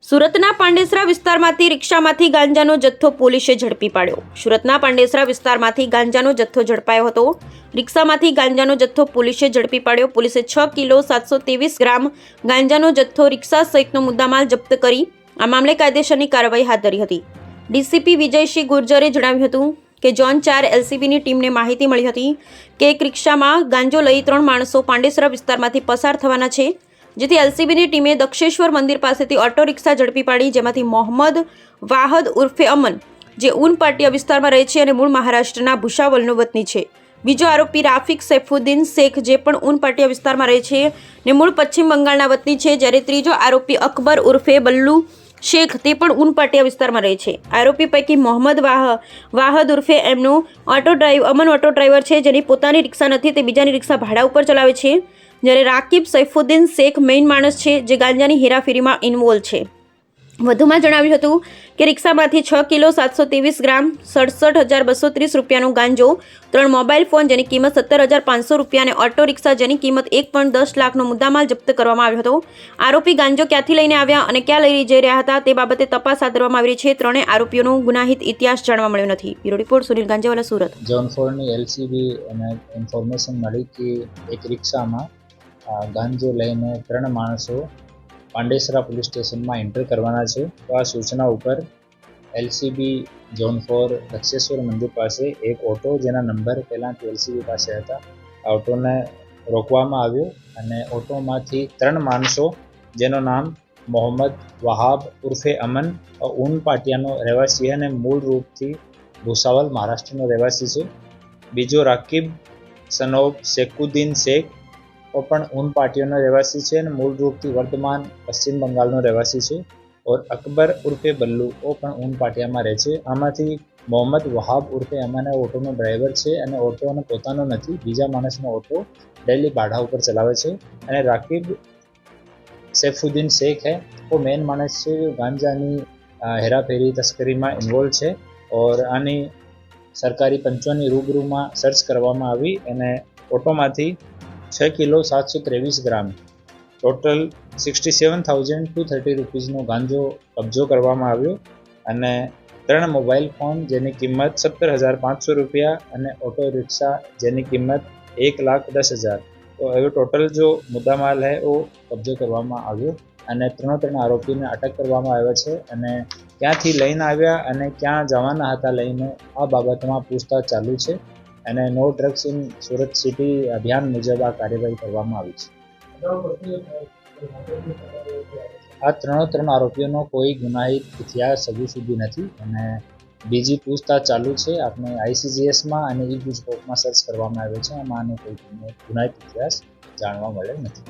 સુરતના પાંડેસરા વિસ્તારમાંથી રિક્ષામાંથી ગાંજાનો જથ્થો પોલીસે ઝડપી પાડ્યો। સુરતના પાંડેસરા વિસ્તારમાંથી ગાંજાનો જથ્થો ઝડપાયો હતો। રિક્ષામાંથી ગાંજાનો જથ્થો પોલીસે ઝડપી પાડ્યો। પોલીસે 6 કિલો 723 ગ્રામ ગાંજાનો જથ્થો રિક્ષા સહિતનો મુદ્દામાલ જપ્ત કરી આ મામલે કાયદેસરની કાર્યવાહી હાથ ધરી હતી। ડીસીપી વિજયસિંહ ગુર્જરે જણાવ્યું હતું કે ઝોન 4 એલસીબીની ટીમને માહિતી મળી હતી કે એક રિક્ષામાં ગાંજો લઈ 3 માણસો પાંડેસરા વિસ્તારમાંથી પસાર થવાના છે, જેથી એલસીબીની ટીમે દક્ષેશ્વર મંદિર પાસેથી ઓટો રિક્ષા ઝડપી પાડી, જેમાંથી મોહમ્મદ વાહદ ઉર્ફે અમન જે ઉન પાટિયા વિસ્તારમાં રહે છે અને મૂળ મહારાષ્ટ્રના ભુસાવલનો વતની છે। બીજો આરોપી રાફિક સૈફુદ્દીન શેખ જે પણ ઉન પાટિયા વિસ્તારમાં રહે છે અને મૂળ પશ્ચિમ બંગાળના વતની છે, જ્યારે ત્રીજો આરોપી અકબર ઉર્ફે બલ્લુ શેખ તે પણ ઉન પાટિયા વિસ્તારમાં રહે છે। આરોપી પૈકી મોહમ્મદ વાહદ ઉર્ફે અમન ઓટો ડ્રાઈવર છે, જેની પોતાની રિક્ષા નથી, તે બીજાની રિક્ષા ભાડા ઉપર ચલાવે છે, જ્યારે રાકીબ સૈફુદ્દીન શેખ મેઇન માણસ છે જે ગાંજાની હેરાફેરીમાં ઇન્વોલ્વ છે। વધુમાં જણાવ્યું હતું કે રિક્ષામાંથી 6 કિલો 723 ગ્રામ 67,230 રૂપિયાનો ગાંજો, 3 મોબાઈલ ફોન જેની કિંમત 17,500 રૂપિયા અને ઓટો રિક્ષા જેની કિંમત 1.10 લાખનો મુદ્દામાલ જપ્ત કરવામાં આવ્યો હતો। આરોપી ગાંજો ક્યાંથી લઈને આવ્યા અને ક્યાં લઈ જઈ રહ્યા હતા તે બાબતે તપાસ હાથ ધરવામાં આવી રહી છે। ત્રણેય આરોપીઓનો ગુનાહિત ઇતિહાસ જાણવા મળ્યો નથી। Bureau report Sunil Ganjewala, Surat. Zone 4 ની એલસીબી અને ઇન્ફોર્મેશન મળી કે એક રિક્ષામાં ગાંજો લઈને 3 માણસો પાંડેસરા પોલીસ સ્ટેશનમાં એન્ટર કરવાના છે। તો આ સૂચના ઉપર એલસીબી ઝોન 4 દક્ષેશ્વર મંદિર પાસે એક ઓટો જેના નંબર પહેલાંથી એલસીબી પાસે હતા, આ ઓટોને રોકવામાં આવ્યો અને ઓટોમાંથી 3 માણસો જેનું નામ મોહમ્મદ વહાબ ઉર્ફે અમન ઉન પાટિયાનો રહેવાસી અને મૂળ રૂપથી ભુસાવલ મહારાષ્ટ્રનો રહેવાસી છે। બીજો રાકીબ સનોબ શેખુદ્દીન શેખ પણ ઉન પાટિયાનો રહેવાસી છે અને મૂળ રૂપથી વર્તમાન પશ્ચિમ બંગાળનો રહેવાસી છે। और અકબર ઉર્ફે બલ્લુ પણ ઉન પાટિયામાં રહે છે। આમાંથી મોહમ્મદ વહાબ ઉર્ફે અમન ઓટોનો ડ્રાઈવર છે અને ઓટોનો પોતાનો નથી, બીજા માણસનો ઓટો ડેલી ભાડા ઉપર ચલાવે છે। અને રાકીબ સૈફુદ્દીન શેખ वो મેઇન માણસ છે, ગાંજાની હેરાફેરી તસ્કરીમાં ઇન્વોલ્વ છે। और આની સરકારી પંચોની રૂબરૂમાં સર્ચ કરવામાં આવી અને ઓટોમાંથી 6 કિલો 723 ગ્રામ ટોટલ 67,230 રૂપીસનો ગાંજો કબજો કરવામાં આવ્યો અને 3 મોબાઈલ ફોન જેની કિંમત 17,500 રૂપિયા અને ઓટો રિક્ષા જેની કિંમત 1,10,000। તો હવે ટોટલ જો મુદ્દામાલ है वो કબજો કરવામાં આવ્યો અને 3 આરોપીને અટક કરવામાં આવ્યા છે અને ક્યાંથી લઈને આવ્યા અને ક્યાં જવાના હતા લઈને આ બાબતમાં પૂછતાછ ચાલુ છે અને no drugs in Surat city અભિયાન મુજબ આ કાર્યવાહી કરવામાં આવી છે। આ 3 આરોપીઓનો કોઈ ગુનાહિત ઇતિહાસ હજુ સુધી નથી અને બીજી પૂછતાછ ચાલુ છે। આપણે આઈસીજીએસમાં અને ઈ ગુજકોપમાં સર્ચ કરવામાં આવ્યો છે, આમાં કોઈ ગુનાહિત ઇતિહાસ જાણવા મળે નથી।